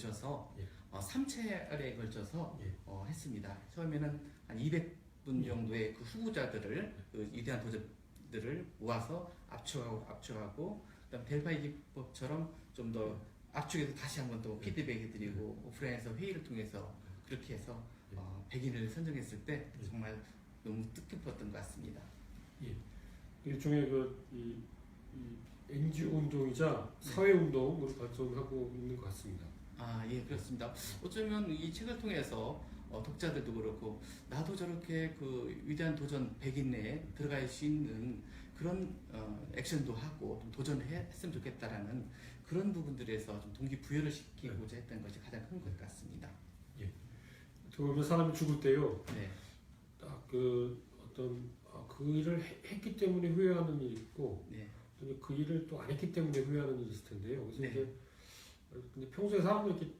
모셔서 예. 3차례에 걸쳐서 예. 했습니다. 처음에는 한 200분 정도의 그 후보자들을, 그 위대한 도전들을 모아서 압축하고 그다음 델파이 기법처럼 좀 더 압축해서 다시 한번 또 피드백 해드리고 오프라인에서 회의를 통해서 그렇게 해서 100인을 선정했을 때 정말 너무 뜻깊었던 것 같습니다. 예. 일종의 이 NGO 운동이자 사회 운동으로 발전하고 있는 것 같습니다. 예, 그렇습니다. 어쩌면 이 책을 통해서 독자들도 그렇고 나도 저렇게 그 위대한 도전 100인 내에 들어갈 수 있는 그런 액션도 하고 좀 도전을 했으면 좋겠다라는 그런 부분들에서 좀 동기부여를 시키고자 했던 것이 가장 큰 것 같습니다. 예. 어떻게 보면 사람이 죽을 때요. 네. 딱 그 어떤 그 일을 했기 때문에 후회하는 일이 있고, 네. 그 일을 또 안 했기 때문에 후회하는 일이 있을 텐데요. 그래서 네. 이제 근데 평소에 사람들이 이렇게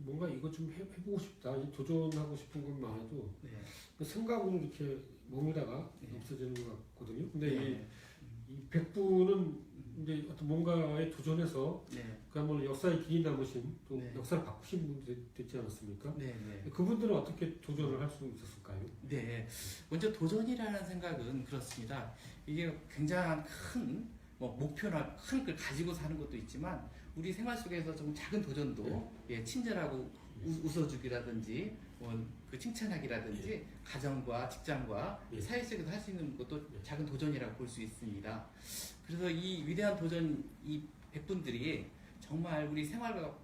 뭔가 이거 좀 해보고 싶다, 도전하고 싶은 것만 해도 네. 그 생각으로 이렇게 머물다가 네. 없어지는 것 같거든요. 근데 네. 이 100분은 이제 어떤 뭔가에 도전해서 네. 그야말로 역사에 길이 남으신 또 네. 역사를 바꾸신 분들이 됐지 않았습니까? 네. 네. 그분들은 어떻게 도전을 할 수 있었을까요? 네, 먼저 도전이라는 생각은 그렇습니다. 이게 굉장한 큰 목표나 큰 걸 가지고 사는 것도 있지만 우리 생활 속에서 좀 작은 도전도 친절하고 웃어주기라든지 그 칭찬하기라든지 가정과 직장과 사회 속에서 할 수 있는 것도 작은 도전이라고 볼 수 있습니다. 그래서 이 위대한 도전 이 100분들이 정말 우리 생활과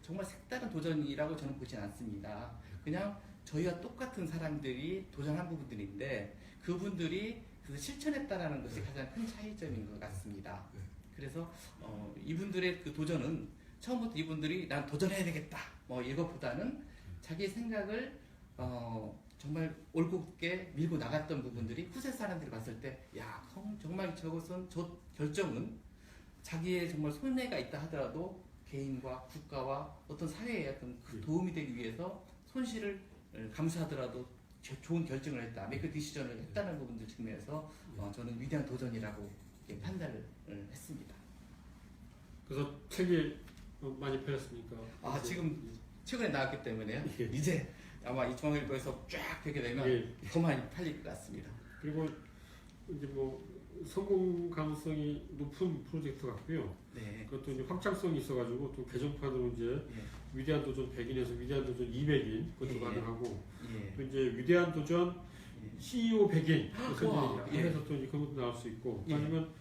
정말 색다른 도전이라고 저는 보진 않습니다. 그냥 저희와 똑같은 사람들이 도전한 부분들인데 그분들이 실천했다라는 것이 가장 큰 차이점인 것 같습니다. 그래서 이분들의 그 도전은 처음부터 이분들이 난 도전해야 되겠다 이것보다는 자기 생각을 정말 올곧게 밀고 나갔던 부분들이 후세 사람들이 봤을 때 야 정말 저 결정은 자기의 정말 손해가 있다 하더라도 개인과 국가와 어떤 사회에 어떤 도움이 되기 위해서 손실을 감수하더라도 좋은 결정을 했다, 메이크 디시전을 했다는 부분들 측면에서 저는 위대한 도전이라고 판단을 했습니다. 그래서 책이 많이 팔렸습니까? 지금 최근에 나왔기 때문에 이제 아마 이 중앙일보에서 쫙 펴게 되면 더 많이 팔릴 것 같습니다. 그리고 이제 성공 가능성이 높은 프로젝트 같고요. 네. 그것도 이제 확장성이 있어가지고 또 개정판으로 이제 위대한 도전 100인에서 위대한 도전 200인 그것도 가능하고 또 이제 위대한 도전 CEO 100인 그래서 또 그런 것도 나올 수 있고 아니면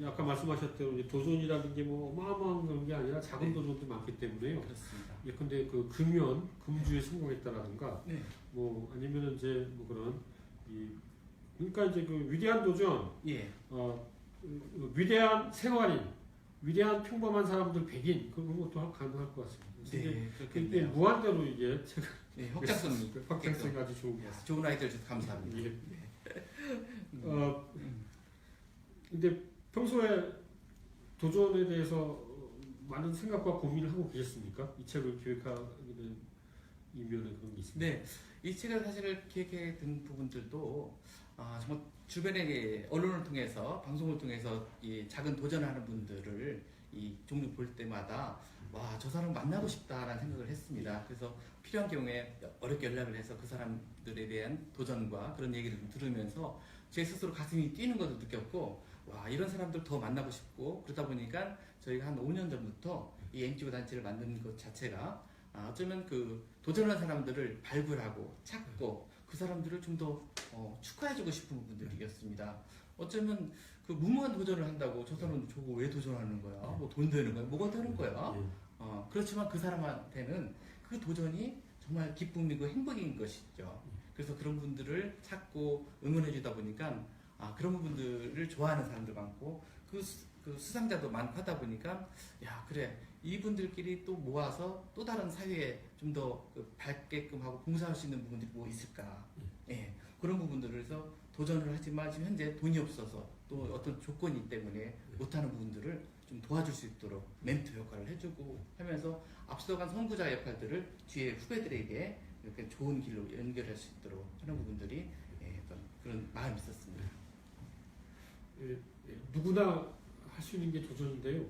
아까 말씀하셨던 대로 이제 도전이라는 게 어마어마한 그런 게 아니라 작은 도전도 많기 때문에요. 그렇습니다. 근데 그 금주에 성공했다라든가 아니면은 이제 그런 그러니까 이제 그 위대한 도전, 위대한 생활인, 위대한 평범한 사람들 100인 그런 것도 가능할 것 같습니다. 네, 그렇겠네요. 무한대로 이게 확장성이 아주 좋은 것 같습니다. 좋은 아이디어 주셔서 감사합니다. 근데 평소에 도전에 대해서 많은 생각과 고민을 하고 계셨습니까? 이 책을 기획하게 된 이면에 그런 게 있습니다. 네, 이 책을 사실 기획해 든 부분들도 정말 주변의 언론을 통해서 방송을 통해서 이 작은 도전하는 분들을 이 종류 볼 때마다 와, 저 사람 만나고 싶다라는 생각을 했습니다. 그래서 필요한 경우에 어렵게 연락을 해서 그 사람들에 대한 도전과 그런 얘기를 들으면서 제 스스로 가슴이 뛰는 것도 느꼈고 와, 이런 사람들 더 만나고 싶고 그러다 보니까 저희가 한 5년 전부터 이 NGO 단체를 만드는 것 자체가 어쩌면 그 도전하는 사람들을 발굴하고 찾고 그 사람들을 좀 더 축하해주고 싶은 부분들이었습니다. 어쩌면 그 무모한 도전을 한다고 저 사람은 저거 왜 도전하는 거야? 돈 되는 거야? 뭐가 되는 거야? 그렇지만 그 사람한테는 그 도전이 정말 기쁨이고 행복인 것이죠. 그래서 그런 분들을 찾고 응원해주다 보니까 그런 부분들을 좋아하는 사람도 많고 그 수상자도 많고 하다 보니까 야 그래 이분들끼리 또 모아서 또 다른 사회에 좀 더 밝게끔 하고 봉사할 수 있는 부분들이 뭐 있을까 그런 부분들을 해서 도전을 하지만 지금 현재 돈이 없어서 또 어떤 조건이 때문에 못하는 부분들을 좀 도와줄 수 있도록 멘토 역할을 해주고 하면서 앞서간 선구자 역할들을 뒤에 후배들에게 이렇게 좋은 길로 연결할 수 있도록 하는 부분들이 어떤 그런 마음이 있었습니다. 누구나 할 수 있는 게 도전인데요.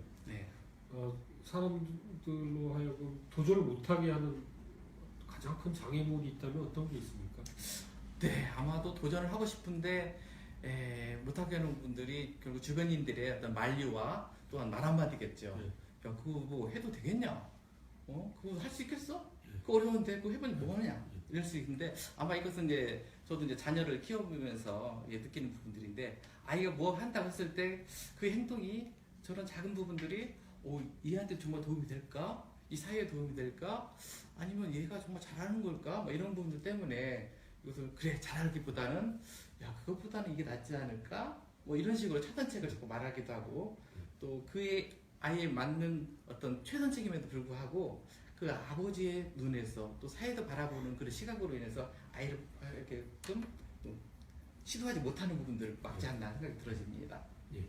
사람들로 하여금 도전을 못하게 하는 가장 큰 장애물이 있다면 어떤 게 있습니까? 네, 아마도 도전을 하고 싶은데 못하게 하는 분들이 결국 주변인들의 어떤 만류와 또한 말 한마디겠죠. 야, 그거 뭐 해도 되겠냐? 그거 할 수 있겠어? 그거 어려운데 그거 해보니 뭐하냐? 이럴 수 있는데 아마 이것은 이제 저도 이제 자녀를 키워보면서 느끼는 부분들인데 아이가 뭐 한다고 했을 때 그 행동이 저런 작은 부분들이 얘한테 정말 도움이 될까? 이 사회에 도움이 될까? 아니면 얘가 정말 잘하는 걸까? 뭐 이런 부분들 때문에 이것을 그래 잘하기보다는 야 그것보다는 이게 낫지 않을까? 뭐 이런 식으로 차선책을 자꾸 말하기도 하고 또 그의 아이에 맞는 어떤 최선책임에도 불구하고 그 아버지의 눈에서 또 사회도 바라보는 그런 시각으로 인해서 아이를 이렇게 좀 시도하지 못하는 부분들을 막지 않나 생각이 들어집니다. 예.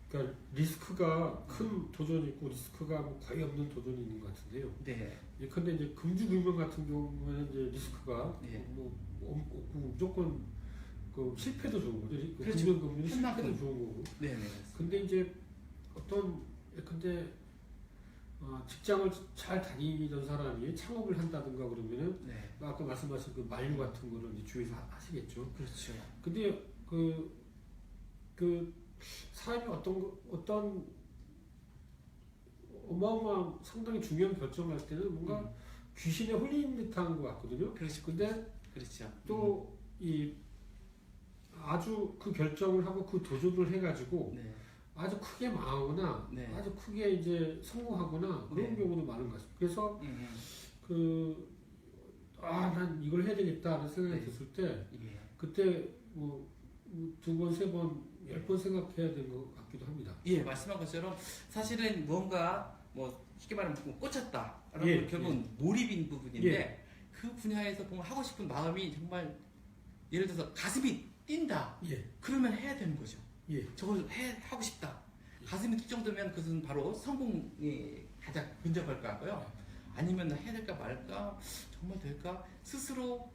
그러니까 리스크가 큰 도전이 있고 리스크가 뭐 거의 없는 도전이 있는 것 같은데요. 네. 그런데 이제 금주금융 같은 경우에는 이제 리스크가 네. 무조건 그 실패도 좋은 거죠. 그렇죠. 금융금융이 실패도 좋은 거고. 네네. 근데 이제 근데 직장을 잘 다니던 사람이 창업을 한다든가 그러면은 네. 아까 말씀하신 그 만류 같은 거를 이제 주위에서 하시겠죠. 그렇죠. 근데 그 사람이 어떤 어마어마한 상당히 중요한 결정을 할 때는 뭔가 귀신에 홀린 듯한 것 같거든요. 그렇죠. 근데 그렇죠. 또 이 아주 그 결정을 하고 그 도전을 해가지고 네. 아주 크게 망하거나 네. 아주 크게 이제 성공하거나 그런 네. 경우도 많은 것 같습니다. 그래서 난 이걸 해야 되겠다는 생각이 네. 들었을 때 예. 그때 뭐 2번, 3번, 10번 생각해야 되는 것 같기도 합니다. 예, 말씀한 것처럼 사실은 뭔가 뭐 쉽게 말하면 뭐 꽂혔다. 예, 결국은 몰입인 부분인데 그 분야에서 보면 하고 싶은 마음이 정말 예를 들어서 가슴이 뛴다. 예. 그러면 해야 되는 거죠. 예. 저걸 하고 싶다. 가슴이 뛸 정도면 그것은 바로 성공이 가장 근접할 것 같고요. 아니면 해야 될까 말까? 정말 될까? 스스로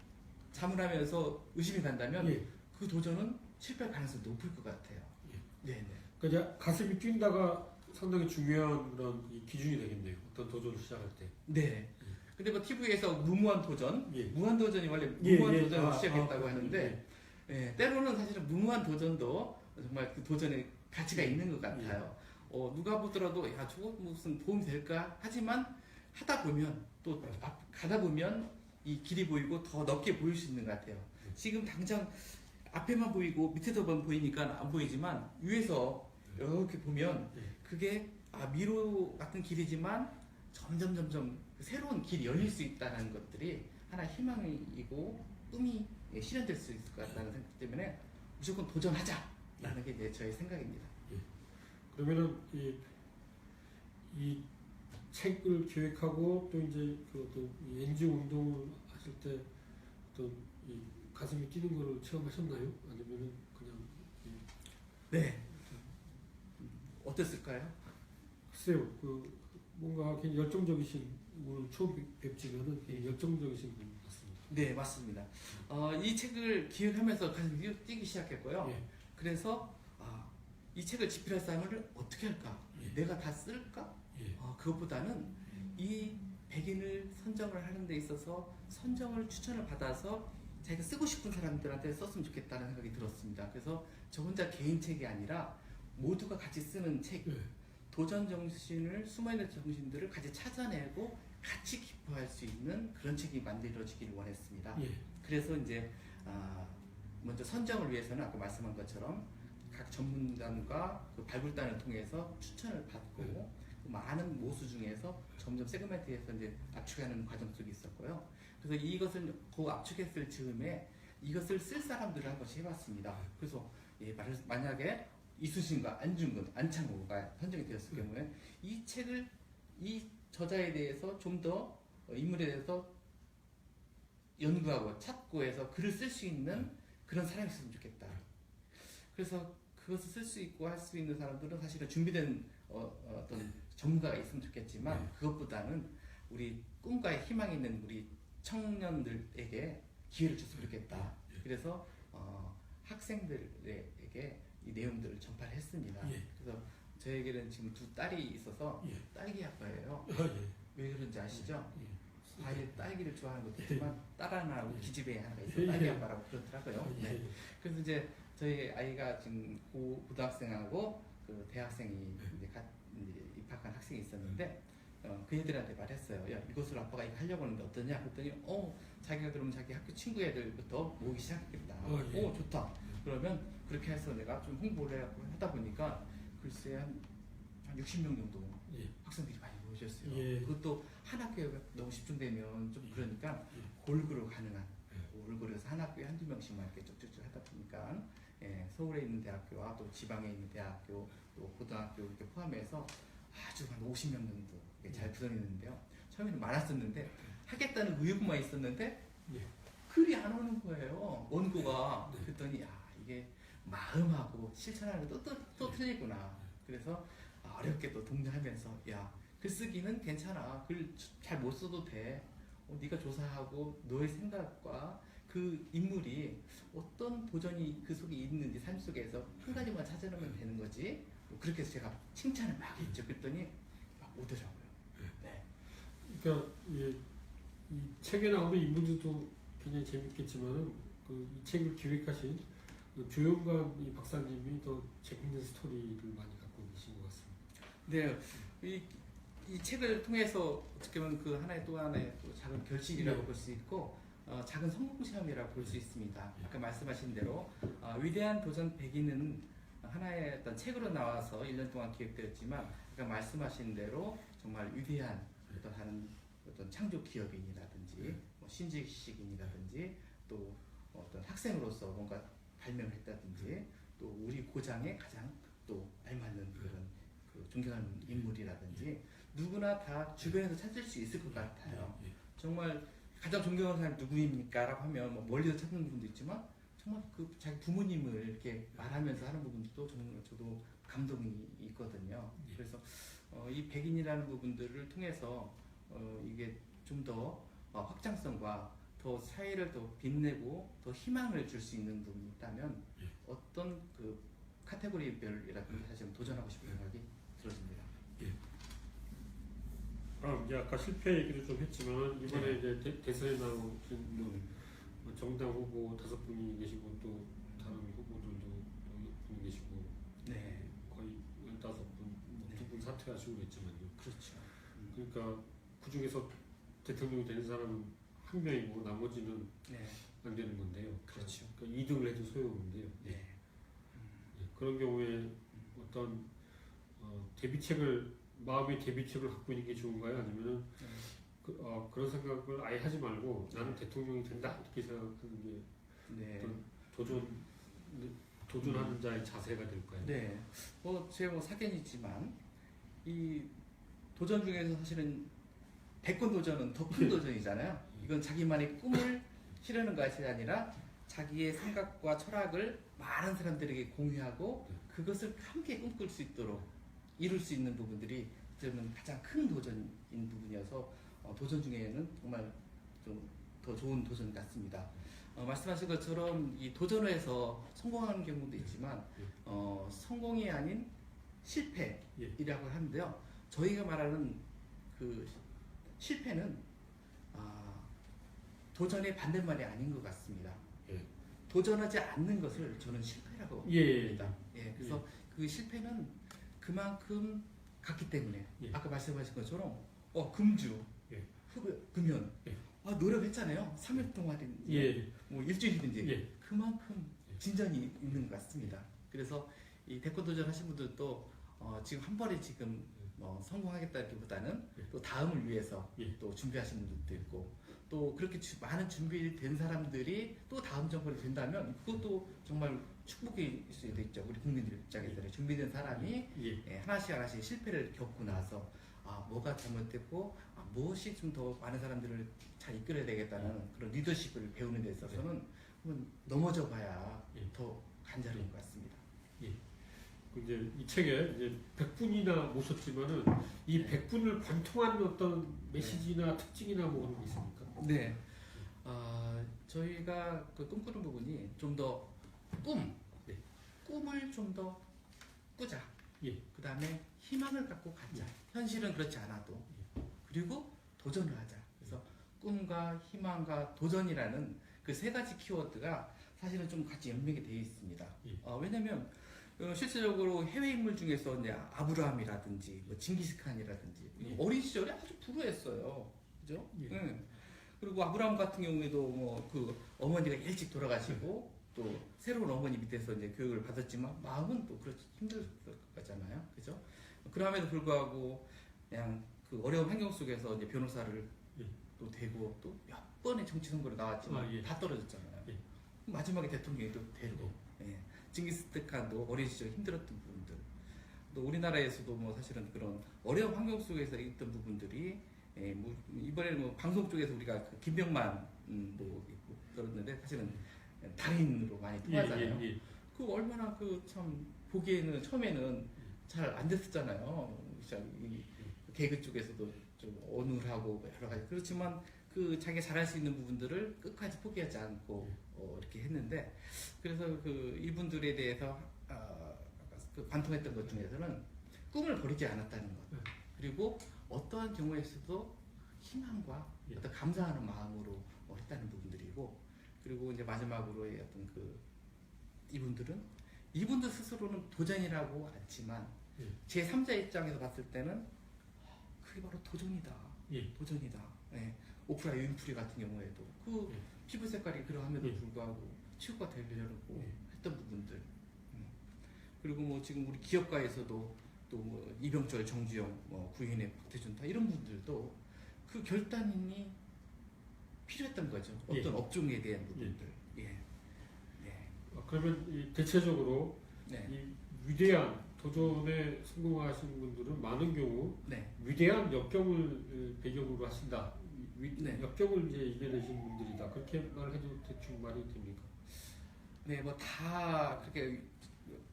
자문하면서 의심이 간다면 예. 그 도전은 실패할 가능성이 높을 것 같아요. 예. 네네. 그러니까 이제 가슴이 뛴다가 상당히 중요한 그런 이 기준이 되겠네요. 어떤 도전을 시작할 때. 네. 근데 뭐 TV에서 무모한 도전, 예. 무한 도전이 원래 예, 무모한 예. 도전을 시작했다고 하는데, 예. 예, 때로는 사실은 무모한 도전도 정말 그 도전의 가치가 있는 것 같아요. 누가 보더라도 야 저거 무슨 도움 될까? 하지만 하다 보면 또 가다 보면 이 길이 보이고 더 넓게 보일 수 있는 것 같아요. 지금 당장 앞에만 보이고 밑에서만 보이니까 안 보이지만 위에서 이렇게 보면 그게 미로 같은 길이지만 점점 새로운 길이 열릴 수 있다는 것들이 하나 희망이고 꿈이 실현될 수 있을 것 같다는 생각 때문에 무조건 도전하자라는 게 이제 저의 생각입니다. 그러면은 이 책을 기획하고 또 이제 또 NGO 운동을 하실 때 어떤 이 가슴이 뛰는 거를 체험하셨나요? 아니면은 그냥 네. 어땠을까요? 글쎄요, 뭔가 굉장히 열정적이신 오늘 처음 뵙지만은 열정적이신 분 같습니다. 네, 맞습니다. 이 책을 기획하면서 가슴이 뛰기 시작했고요. 예. 그래서 이 책을 집필할 사람을 어떻게 할까? 예. 내가 다 쓸까? 예. 그것보다는 이 백인을 선정을 하는 데 있어서 선정을 추천을 받아서 자기가 쓰고 싶은 사람들한테 썼으면 좋겠다는 생각이 들었습니다. 그래서 저 혼자 개인 책이 아니라 모두가 같이 쓰는 책, 예. 도전 정신을, 숨어있는 정신들을 같이 찾아내고 같이 기뻐할 수 있는 그런 책이 만들어지기를 원했습니다. 예. 그래서 이제 먼저 선정을 위해서는 아까 말씀한 것처럼 각 전문단과 그 발굴단을 통해서 추천을 받고 그 많은 모수 중에서 점점 세그멘트해서 이제 압축하는 과정 속에 있었고요. 그래서 이것을 그 압축했을 즈음에 이것을 쓸 사람들을 한 번씩 해봤습니다. 그래서 만약에 이순신과 안중근, 안창호가 선정이 되었을 경우에 이 책을 이 저자에 대해서 좀 더 인물에 대해서 연구하고 찾고 해서 글을 쓸 수 있는 그런 사람이 있으면 좋겠다. 그래서 그것을 쓸 수 있고 할 수 있는 사람들은 사실은 준비된 어떤 전문가가 있으면 좋겠지만 그것보다는 우리 꿈과 희망이 있는 우리 청년들에게 기회를 줬으면 좋겠다. 그래서 학생들에게 이 내용들을 전파를 했습니다. 그래서 저에게는 지금 두 딸이 있어서 예. 딸기 아빠예요. 예. 왜 그런지 아시죠? 예. 과일 딸기를 좋아하는 것도 있지만 딸 하나하고 기집애 하나가 있어요. 예. 딸기 아빠라고 그러더라고요. 예. 네. 그래서 이제 저희 아이가 지금 고등학생하고 그 대학생이 이제 입학한 학생이 있었는데 그 애들한테 말했어요. 야, 이것을 아빠가 이거 하려고 하는데 어떠냐? 그랬더니 자기가 그러면 자기 학교 친구 애들부터 모으기 시작했겠다. 예. 좋다. 그러면 그렇게 해서 내가 좀 홍보를 해갖고 하다 보니까 글쎄 한 60명 정도 예. 학생들이 많이 모이셨어요. 예. 그것도 한 학교에 너무 집중되면 좀 그러니까 예. 골고루 가능한 골고루해서 한 학교에 한두 명씩만 이렇게 쭉쭉쭉 하다 보니까 서울에 있는 대학교와 또 지방에 있는 대학교 또 고등학교 이렇게 포함해서 아주 한 50명 정도 잘 구성했는데요. 처음에는 많았었는데 하겠다는 의욕만 있었는데 예. 글이 안 오는 거예요. 원고가. 네. 그랬더니 이게 마음하고 실천하는 게 또 틀리구나. 그래서 어렵게 또 독려하면서 글쓰기는 괜찮아. 글 잘 못 써도 돼. 네가 조사하고 너의 생각과 그 인물이 어떤 도전이 그 속에 있는지 삶 속에서 한 가지만 찾아내면 되는 거지. 그렇게 해서 제가 칭찬을 막 했죠. 그랬더니 막 오더라고요. 네. 그러니까 이 책에 나오는 인물들도 굉장히 재밌겠지만 이 책을 기획하신 그 조영관 이 박사님이 더 재밌는 스토리를 많이 갖고 계신 것 같습니다. 네, 이 책을 통해서 어떻게 보면 그 하나의 또 하나의 또 작은 결실이라고 볼 수 있고 작은 성공 시험이라고 볼 수 있습니다. 아까 말씀하신 대로 위대한 도전 100인은 하나의 어떤 책으로 나와서 1년 동안 기획되었지만 아까 말씀하신 대로 정말 위대한 어떤 창조 기업인이라든지 신지식인이라든지 또 어떤 학생으로서 뭔가 발명을 했다든지 또 우리 고장에 가장 또 알맞는 그런 그 존경하는 인물이라든지 누구나 다 주변에서 찾을 수 있을 것 같아요. 정말 가장 존경하는 사람이 누구입니까? 라고 하면 멀리서 찾는 분도 있지만 정말 그 자기 부모님을 이렇게 말하면서 하는 부분도 정말 저도 감동이 있거든요. 그래서 이 백인이라는 부분들을 통해서 이게 좀 더 확장성과 더 사회를 더 빛내고 더 희망을 줄 수 있는 부분이 있다면 어떤 그 카테고리별이라든지 사실 도전하고 싶은 생각이 들어집니다. 이제 아까 실패 얘기도 좀 했지만 이번에 이제 대선에 나오신 정당 후보 5분이 계시고 또 다른 후보들도 분이 계시고 거의 15분, 2분 사퇴하시고 있지만요. 그렇죠. 그러니까 그 중에서 대통령이 되는 사람은 한 명이고 나머지는 안 되는 건데요. 그렇죠. 그러니까 2등을 해도 소용없는데요. 그런 경우에 어떤 마음의 대비책을 갖고 있는 게 좋은가요? 아니면은 그런 생각을 아예 하지 말고 나는 대통령이 된다 이렇게 생각하는 게 어떤 도전하는 자의 자세가 될까요? 네, 제 사견이지만 이 도전 중에서 사실은 100건 도전은 더 큰 도전이잖아요. 이건 자기만의 꿈을 실현하는 것이 아니라 자기의 생각과 철학을 많은 사람들에게 공유하고 그것을 함께 꿈꿀 수 있도록 이룰 수 있는 부분들이 저는 가장 큰 도전인 부분이어서 도전 중에는 정말 좀 더 좋은 도전 같습니다. 말씀하신 것처럼 이 도전을 해서 성공하는 경우도 있지만 성공이 아닌 실패이라고 하는데요. 저희가 말하는 그 실패는 도전의 반대말이 아닌 것 같습니다. 도전하지 않는 것을 저는 실패라고 봅니다. 그래서 그 실패는 그만큼 같기 때문에 아까 말씀하신 것처럼 금주, 금연 노력했잖아요. 3일 동안이든지 뭐 일주일이든지 그만큼 진전이 있는 것 같습니다. 그래서 이 대권 도전 하신 분들도 지금 한 번에 지금 성공하겠다기보다는 또 다음을 위해서 또 준비하시는 분들도 있고 또 그렇게 많은 준비된 사람들이 또 다음 정권이 된다면 그것도 정말 축복일 수도 있죠. 우리 국민들 입장에서는 준비된 사람이 하나씩 실패를 겪고 나서 뭐가 잘못됐고 무엇이 좀 더 많은 사람들을 잘 이끌어야 되겠다는 그런 리더십을 배우는 데 있어서는 넘어져 봐야 더 간절한 것 같습니다. 이제 이 책에 이제 100분이나 모셨지만은 이 100분을 관통하는 어떤 메시지나 특징이나 뭐 그런 게 있습니까? 네. 저희가 그 꿈꾸는 부분이 좀 더 꿈을 좀 더 꾸자. 예. 그 다음에 희망을 갖고 가자. 현실은 그렇지 않아도. 그리고 도전을 하자. 그래서 꿈과 희망과 도전이라는 그 세 가지 키워드가 사실은 좀 같이 연맥이 되어 있습니다. 예. 왜냐면 실질적으로 해외 인물 중에서 이제 아브라함이라든지 뭐 징기스칸이라든지 예. 어린 시절에 아주 불우했어요. 그죠? 예. 응. 그리고 아브라함 같은 경우에도 뭐 그 어머니가 일찍 돌아가시고 또 새로운 어머니 밑에서 이제 교육을 받았지만 마음은 또 그렇지 힘들었을 거잖아요. 그죠? 그럼에도 불구하고 그냥 그 어려운 환경 속에서 이제 변호사를 예. 또 되고 또 몇 번의 정치 선거로 나왔지만 예. 다 떨어졌잖아요. 예. 마지막에 대통령이 또 되고 예. 징기스칸도 어린 시절 힘들었던 부분들 또 우리나라에서도 뭐 사실은 그런 어려운 환경 속에서 있던 부분들이 뭐 이번에는 뭐 방송 쪽에서 우리가 그 김병만 뭐 들었는데 사실은 달인으로 많이 통하잖아요. 그 얼마나 그 참 보기에는 처음에는 잘 안 됐었잖아요. 이 개그 쪽에서도 좀 어눌하고 여러 가지 그렇지만 그 자기가 잘할 수 있는 부분들을 끝까지 포기하지 않고 이렇게 했는데 그래서 그 이분들에 대해서 그 관통했던 것 중에서는 꿈을 버리지 않았다는 것 그리고 어떠한 경우에서도 희망과 어떤 감사하는 마음으로 했다는 부분들이고 그리고 이제 마지막으로 어떤 그 이분들 스스로는 도전이라고 않지만 제 3자 입장에서 봤을 때는 그게 바로 도전이다. 도전이다. 예. 오프라 윈프리 같은 경우에도 그 피부 색깔이 그러함에도 불구하고 치유가 되려고 했던 부분들. 그리고 뭐 지금 우리 기업가에서도 또 뭐 이병철, 정주영, 뭐 구인의 박태준 다 이런 분들도 그 결단이 필요했던 거죠. 어떤 업종에 대한 부분들. 그러면 대체적으로 이 위대한 도전에 성공하신 분들은 많은 경우 위대한 역경을 배경으로 하신다. 역경을 이제 이겨내신 분들이다. 그렇게 말해도 대충 말이 됩니까? 네, 뭐 다 그렇게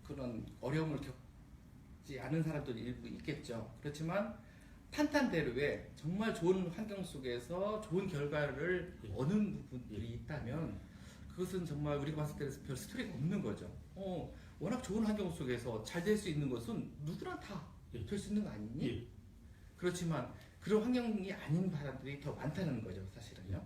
그런 어려움을 겪지 않은 사람들이 일부 있겠죠. 그렇지만 탄탄대로에 정말 좋은 환경 속에서 좋은 결과를 얻는 부분들이 있다면 그것은 정말 우리가 봤을 때는 별 스토리가 없는 거죠. 워낙 좋은 환경 속에서 잘 될 수 있는 것은 누구나 다 될 수 있는 거 아니니? 그렇지만 그런 환경이 아닌 사람들이 더 많다는 거죠, 사실은요.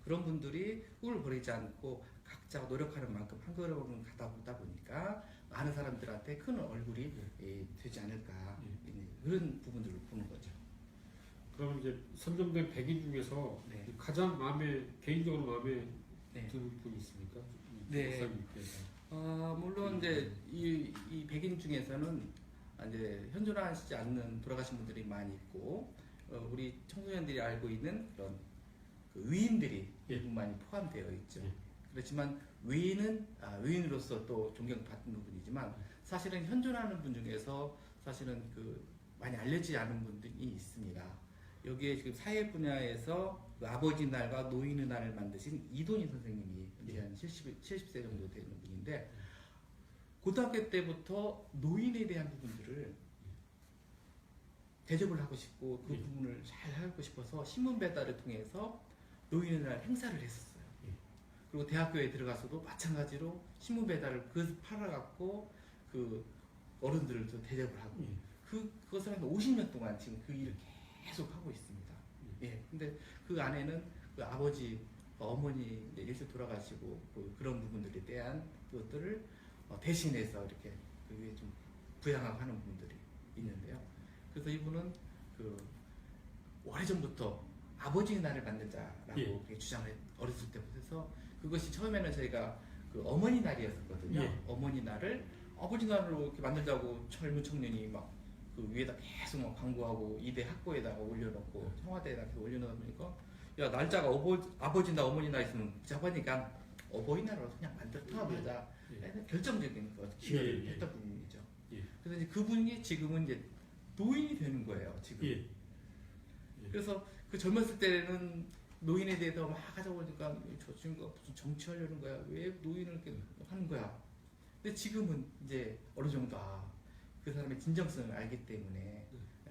그런 분들이 꿈을 버리지 않고 각자 노력하는 만큼 한 걸음을 가다 보다 보니까 많은 사람들한테 큰 얼굴이 되지 않을까 그런 부분들을 보는 거죠. 그럼 이제 선정된 100인 중에서 가장 개인적으로 마음에 드는 분이 있습니까? 물론 이제 이 100인 중에서는 이제 현존하시지 않는 돌아가신 분들이 많이 있고 우리 청소년들이 알고 있는 그런 그 위인들이 일부 많이 포함되어 있죠. 그렇지만 위인으로서 또 존경받는 부분이지만 사실은 현존하는 분 중에서 사실은 그 많이 알려지지 않은 분들이 있습니다. 여기에 지금 사회 분야에서 그 아버지 날과 노인의 날을 만드신 이돈희 선생님이 이제 한 70세 정도 되는 분인데 고등학교 때부터 노인에 대한 부분들을 대접을 하고 싶고 그 부분을 잘 하고 싶어서 신문 배달을 통해서 노인의 날 행사를 했었어요. 그리고 대학교에 들어가서도 마찬가지로 신문 배달을 그것을 팔아갖고 그 어른들을 또 대접을 하고 그것을 한 50년 동안 지금 그 일을 계속 하고 있습니다. 근데 그 안에는 그 아버지, 어머니 일찍 돌아가시고 그런 부분들에 대한 그것들을 대신해서 이렇게 그 위에 좀 부양하고 하는 부분들이 있는데요. 그래서 이분은 그 오래전부터 아버지의 날을 만들자라고 주장을 어렸을 때부터 해서 그것이 처음에는 저희가 그 어머니 날이었었거든요. 어머니 날을 아버지 날로 이렇게 만들자고 젊은 청년이 막 그 위에다 계속 막 광고하고 이대 학고에다가 올려놓고 청와대에다 계속 올려놓다 보니까 야 날짜가 아버지 날 어머니 날 있으면 잡으니까 어버이날로 그냥 만들어보자 결정적인 기회를 했던 부분이죠. 그래서 이제 그분이 지금은 이제 노인이 되는 거예요. 지금. 그래서 그 젊었을 때는 노인에 대해서 막 가져보니까 저 친구가 무슨 정치하려는 거야? 왜 노인을 이렇게 하는 거야? 근데 지금은 이제 어느 정도 그 사람의 진정성을 알기 때문에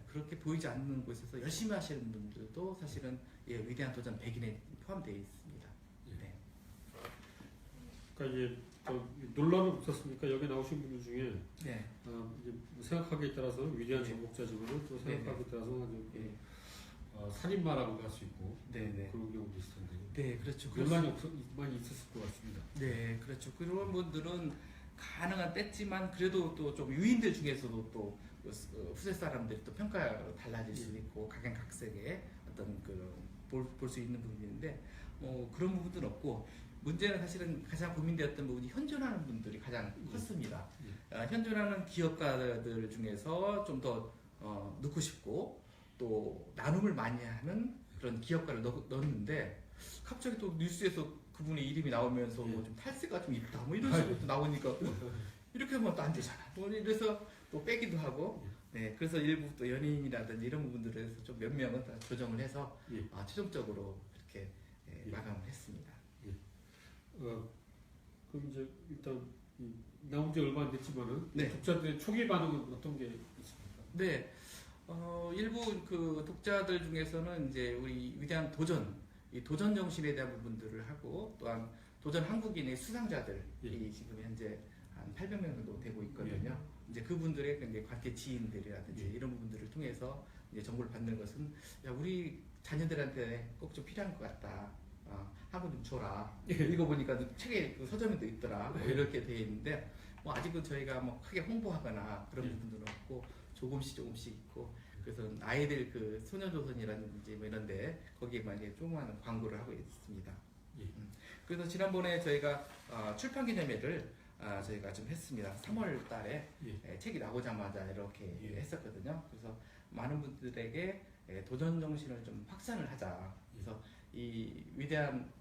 그렇게 보이지 않는 곳에서 열심히 하시는 분들도 사실은 위대한 도전 100인에 포함되어 있습니다. 그러니까 이제 논란은 없었습니까? 여기 나오신 분들 중에 네. 이제 뭐 생각하기에 따라서 위대한 네. 정복자지만은 또 네. 생각하기에 따라서 아주 예. 살인마라고도 할 수 있고 네네. 그런 경우도 있을 텐데 네, 그렇죠. 논란이 많이 있었을 것 같습니다. 네, 그렇죠. 그런 분들은 가능한 뗐지만 그래도 또 좀 유인들 중에서도 또 후세 사람들이 또 평가가 달라질 수 있고 각양각색의 어떤 볼 수 있는 부분인데 뭐 그런 부분들은 없고 문제는 사실은 가장 고민되었던 부분이 현존하는 분들이 가장 컸습니다. 현존하는 기업가들 중에서 좀 더 넣고 싶고 또 나눔을 많이 하는 그런 기업가를 넣었는데 갑자기 또 뉴스에서 그분의 이름이 나오면서 뭐 좀 탈세가 좀 있다 뭐 이런 식으로 또 나오니까 이렇게 하면 또 안 되잖아. 뭐 이래서 또 빼기도 하고 네 그래서 일부 또 연예인이라든지 이런 부분들에서 좀 몇 명은 다 조정을 해서 최종적으로 그렇게 마감을 했습니다. 그럼 이제 일단 나온 지 얼마 안 됐지만은 네. 독자들의 초기 반응은 어떤 게 있습니까? 네, 일부 그 독자들 중에서는 이제 우리 위대한 도전, 이 도전 정신에 대한 부분들을 하고 또한 도전 한국인의 수상자들이 지금 현재 한 800명 정도 되고 있거든요. 이제 그분들의 이제 관계 지인들이라든지 이런 부분들을 통해서 이제 정보를 받는 것은 야 우리 자녀들한테 꼭 좀 필요한 것 같다. 한번 좀 줘라. 읽어보니까 책에 그 서점에도 있더라. 뭐 이렇게 되어 있는데 뭐 아직은 저희가 뭐 크게 홍보하거나 그런 부분들은 없고 조금씩 있고 그래서 아이들 그 소녀조선이라든지 뭐 이런데 거기에만 이제 조그마한 광고를 하고 있습니다. 그래서 지난번에 저희가 출판기념회를 저희가 좀 했습니다. 3월 달에 책이 나오자마자 이렇게 했었거든요. 그래서 많은 분들에게 도전 정신을 좀 확산을 하자. 그래서 이 위대한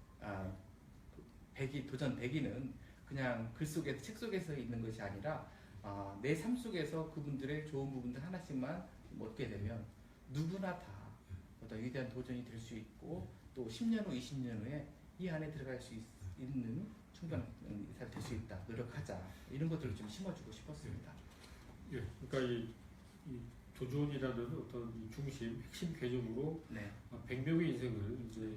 도전 100기는 그냥 글 속에서 책 속에서 있는 것이 아니라 내 삶 속에서 그분들의 좋은 부분들 하나씩만 얻게 되면 누구나 다 어떤 위대한 도전이 될 수 있고 또 10년 후, 20년 후에 이 안에 들어갈 수 있는 충분한 이사를 될 수 있다. 노력하자. 이런 것들을 좀 심어주고 싶었습니다. 그러니까 이 도전이라는 어떤 이 중심, 핵심 개념으로 100명의 인생을 이제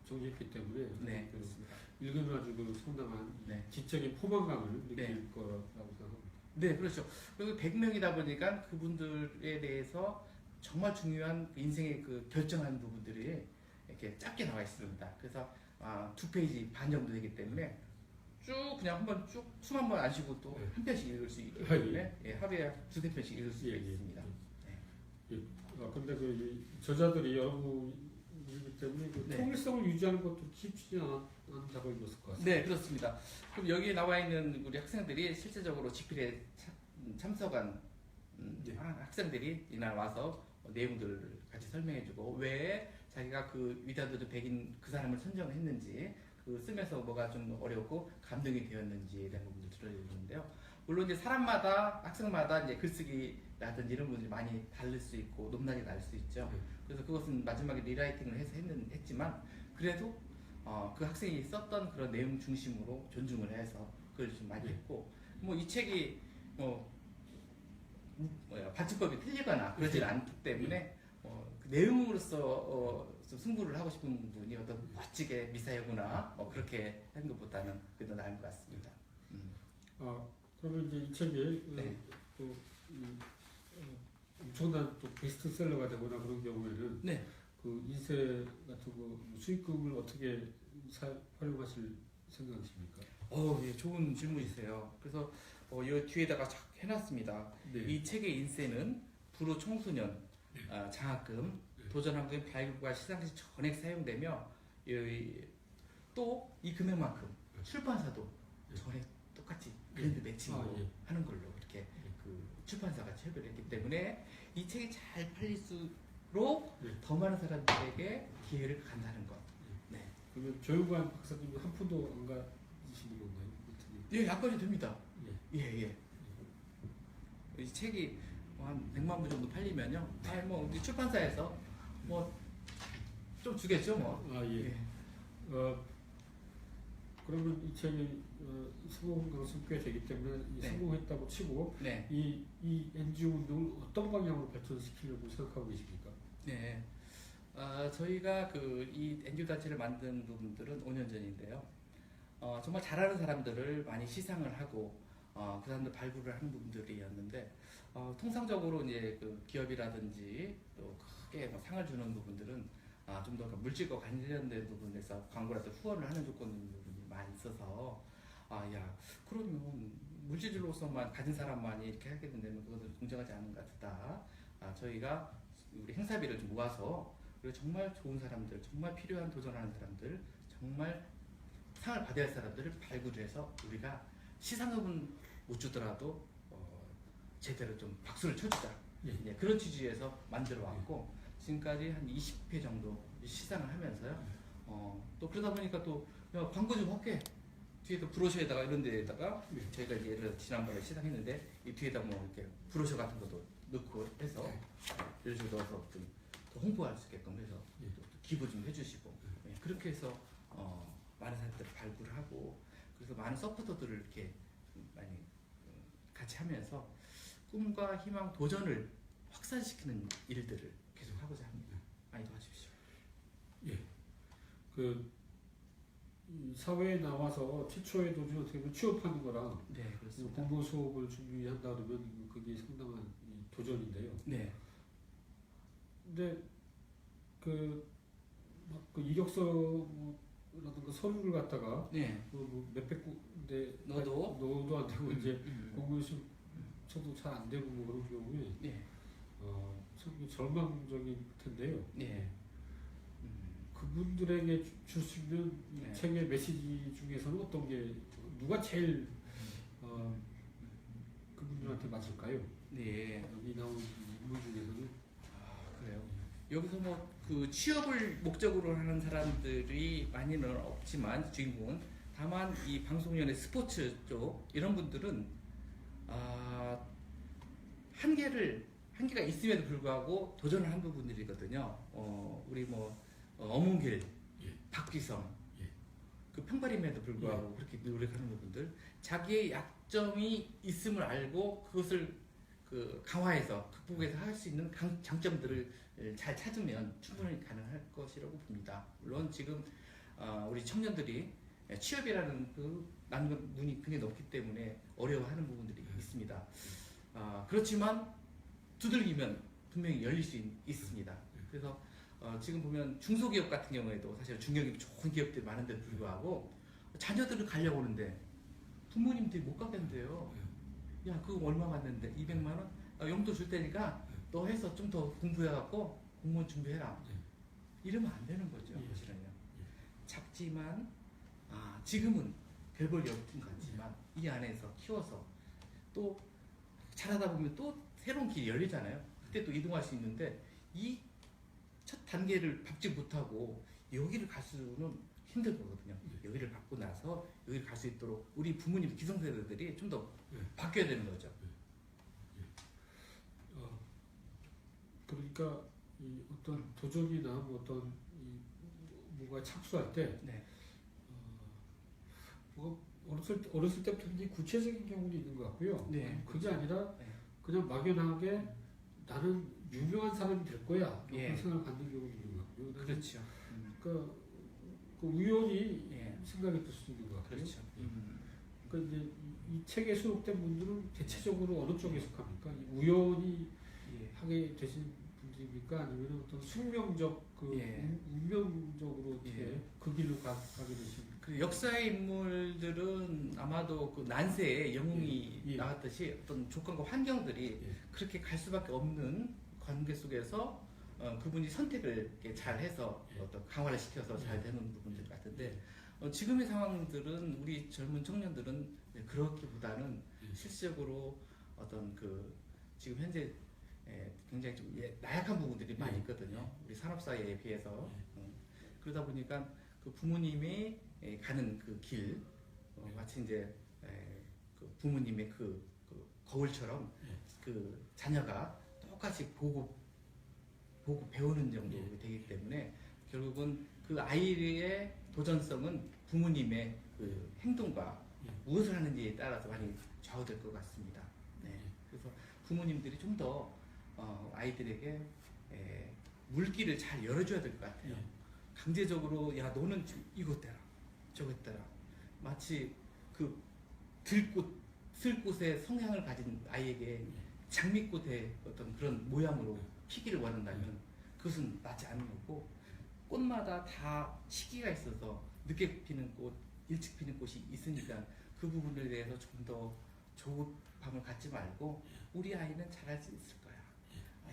정리했기 때문에 네, 그렇습니다. 읽으면 아주 그 상당한 지적인 포만감을 느낄 거라고 생각합니다. 네, 그렇죠. 그리고 100명이다 보니까 그분들에 대해서 정말 중요한 인생의 그 결정하는 부분들이 이렇게 짧게 나와 있습니다. 그래서 2페이지 반 정도 되기 때문에 쭉 그냥 한번 쭉 숨 한 번 안 쉬고 또 한 편씩 읽을 수 있기 때문에 하루에 두세 편씩 읽을 수 있습니다. 근데 그 저자들이 여러분이기 때문에 그 통일성을 유지하는 것도 쉽지 않은 작업이었을 것 같습니다. 네, 그렇습니다. 그럼 여기 나와 있는 우리 학생들이 실제적으로 집필에 참석한 학생들이 이날 와서 내용들을 같이 설명해주고 왜 자기가 그 위대한 도전 100인 그 사람을 선정했는지 그 쓰면서 뭐가 좀 어렵고 감동이 되었는지에 대한 부분을 들어주는데요. 물론 이제 사람마다 학생마다 이제 글쓰기라든지 이런 부분들이 많이 다를 수 있고 높낮이 날 수 있죠. 그래서 그것은 마지막에 리라이팅을 해서 했지만 그래도 그 학생이 썼던 그런 내용 중심으로 존중을 해서 그걸 좀 많이 했고 뭐 이 책이 받침법이 틀리거나 그러지 않기 때문에 그 내용으로서 좀 승부를 하고 싶은 분이 어떤 멋지게 미사여구나 그렇게 하는 것보다는 그래도 나은 것 같습니다. 그러면 이제 이 책이 또 엄청난 또 베스트셀러가 되거나 그런 경우에는 그 인쇄 같은 거 수익금을 어떻게 활용하실 생각이십니까? 예, 좋은 질문이세요. 그래서 이 뒤에다가 쫙 해놨습니다. 이 책의 인쇄는 불후 청소년 장학금, 도전학금 발급과 시상식 전액 사용되며 또 이 금액만큼 출판사도 전액 똑같이 브랜드 매칭으로 하는 걸로 이렇게 그 출판사가 협의를 했기 때문에 이 책이 잘 팔릴수록 더 많은 사람들에게 기회를 간다는 것. 그러면 조용관 박사님은 한 푼도 안 가지시는 건가요? 예, 약관이 됩니다. 예. 이 책이 한 100만 부 정도 팔리면요. 뭐 우리 출판사에서 뭐 좀 주겠죠, 뭐. 그러면 이 책이 성공 가능성이 꽤 되기 때문에 성공했다고 치고 이 NGO 운동을 어떤 방향으로 발전시키려고 생각하고 계십니까? 네. 저희가 이 NGO 단체를 만든 부분들은 5년 전인데요. 정말 잘하는 사람들을 많이 시상을 하고 그 사람들 발굴을 하는 분들이었는데 통상적으로 이제 그 기업이라든지 또 크게 뭐 상을 주는 부분들은 좀 더 물질과 관련된 부분에서 광고라도 후원을 하는 조건이 많이 있어서 야 그러면 물질로서만 가진 사람만이 이렇게 하게 된다면 그것은 공정하지 않은 것 같다. 저희가 우리 행사비를 좀 모아서 그리고 정말 좋은 사람들, 정말 필요한 도전하는 사람들, 정말 상을 받아야 할 사람들을 발굴해서 우리가 시상금은 못 주더라도 제대로 좀 박수를 쳐주자. 예, 그런 취지에서 만들어 왔고 지금까지 한 20회 정도 시상을 하면서요. 또 그러다 보니까 또 야, 광고 좀 할게. 뒤에 또 브로셔에다가 이런 데에다가 저희가 이제 예를 들어 지난번에 시상했는데 이 뒤에다 뭐 이렇게 브로셔 같은 것도 넣고 해서 이런 식으로 넣어서 좀 더 홍보할 수 있게끔 해서 또 기부 좀 해주시고 그렇게 해서 많은 사람들 발굴하고 그래서 많은 서포터들을 이렇게 많이 같이 하면서 꿈과 희망, 도전을 확산시키는 일들을 계속 하고자 합니다. 많이 도와주십시오. 예. 이 사회에 나와서 최초의 도전 어떻게 보면 취업하는 거랑 네, 그렇습니다. 공부 수업을 준비한다 그러면 그게 상당한 도전인데요. 네. 근데 그 이력서라든가 서류를 갖다가 네. 뭐 몇백 군데 넣어도 안 되고 이제 공부 시험도 잘 안 되고 뭐 그런 경우에 네. 참 절망적인 텐데요. 네. 그분들에게 줄 수 있는 이 네. 책의 메시지 중에서는 어떤 게 누가 제일 그분들한테 맞을까요? 네. 여기 나온 인물 중에서는 그래요. 여기서 뭐 그 취업을 목적으로 하는 사람들이 많이는 없지만 주인공은 다만 이 방송연예 스포츠 쪽 이런 분들은 한계가 있음에도 불구하고 도전을 한 부분들이거든요. 우리 뭐 엄은길, 박기성, 그 평발임에도 불구하고 그렇게 노력하는 부분들, 자기의 약점이 있음을 알고 그것을 그 강화해서 극복해서 할 수 있는 장점들을 잘 찾으면 충분히 가능할 것이라고 봅니다. 물론 지금 우리 청년들이 취업이라는 그 난문이 굉장히 높기 때문에 어려워하는 부분들이 있습니다. 그렇지만 두들기면 분명히 열릴 수 있습니다. 그래서 지금 보면 중소기업 같은 경우에도 사실 중견기업 좋은 기업들이 많은데도 불구하고 자녀들을 가려고 하는데 부모님들이 못 가겠는데요. 야 그거 얼마 받는데 200만 원? 용돈 줄 테니까 너 해서 좀 더 공부해갖고 공무원 준비해라. 이러면 안 되는 거죠. 사실은요. 작지만 지금은 별 볼이 없은 것 같지만 이 안에서 키워서 또 잘하다 보면 또 새로운 길이 열리잖아요. 그때 또 이동할 수 있는데 이 첫 단계를 밟지 못하고 여기를 갈 수는 힘들 거거든요. 여기를 밟고 나서 여기를 갈 수 있도록 우리 부모님 기성세대들이 좀 더 바뀌어야 되는 거죠. 그러니까 이 어떤 도전이나 뭐 어떤 뭔가 착수할 때 뭐 어렸을 때부터 굉장히 구체적인 경우도 있는 것 같고요. 그게 아니라 그냥 막연하게 나는 유명한 사람이 될 거야 그런 생각을 갖는 경우도 있는 것 같고요. 그렇죠. 그러니까 그 우연히 생각이 들 수도 있는 것 같고요. 그렇죠. 그러니까 이제 이 책에 수록된 분들은 대체적으로 어느 쪽에 속합니까? 우연히 하게 되신 분들입니까? 아니면 어떤 숙명적 운명적으로 어떻게 그 길로 가게 되신? 그 역사의 인물들은 아마도 그 난세에 영웅이 나왔듯이 어떤 조건과 환경들이 그렇게 갈 수밖에 없는 관계 속에서 그분이 선택을 이렇게 잘 해서 어떤 강화를 시켜서 잘 되는 부분들 같은데 지금의 상황들은 우리 젊은 청년들은 그렇기보다는 실질적으로 어떤 그 지금 현재 굉장히 좀 나약한 부분들이 많이 있거든요. 우리 산업사회에 비해서. 그러다 보니까 그 부모님이 가는 그 길, 마치 이제 그 부모님의 그 거울처럼 그 자녀가 똑같이 보고 배우는 정도 되기 때문에 결국은 그 아이의 도전성은 부모님의 그 행동과 무엇을 하는지에 따라서 많이 좌우될 것 같습니다. 그래서 부모님들이 좀 더 아이들에게 물길을 잘 열어줘야 될 것 같아요. 강제적으로 야 너는 이거 떼라 저거 떼라 마치 그 들꽃의 성향을 가진 아이에게 장미꽃의 어떤 그런 모양으로 피기를 원한다면 그것은 맞지 않는 거고, 꽃마다 다 시기가 있어서 늦게 피는 꽃, 일찍 피는 꽃이 있으니까 그 부분에 대해서 좀 더 조급함을 갖지 말고 우리 아이는 잘할 수 있을 거야.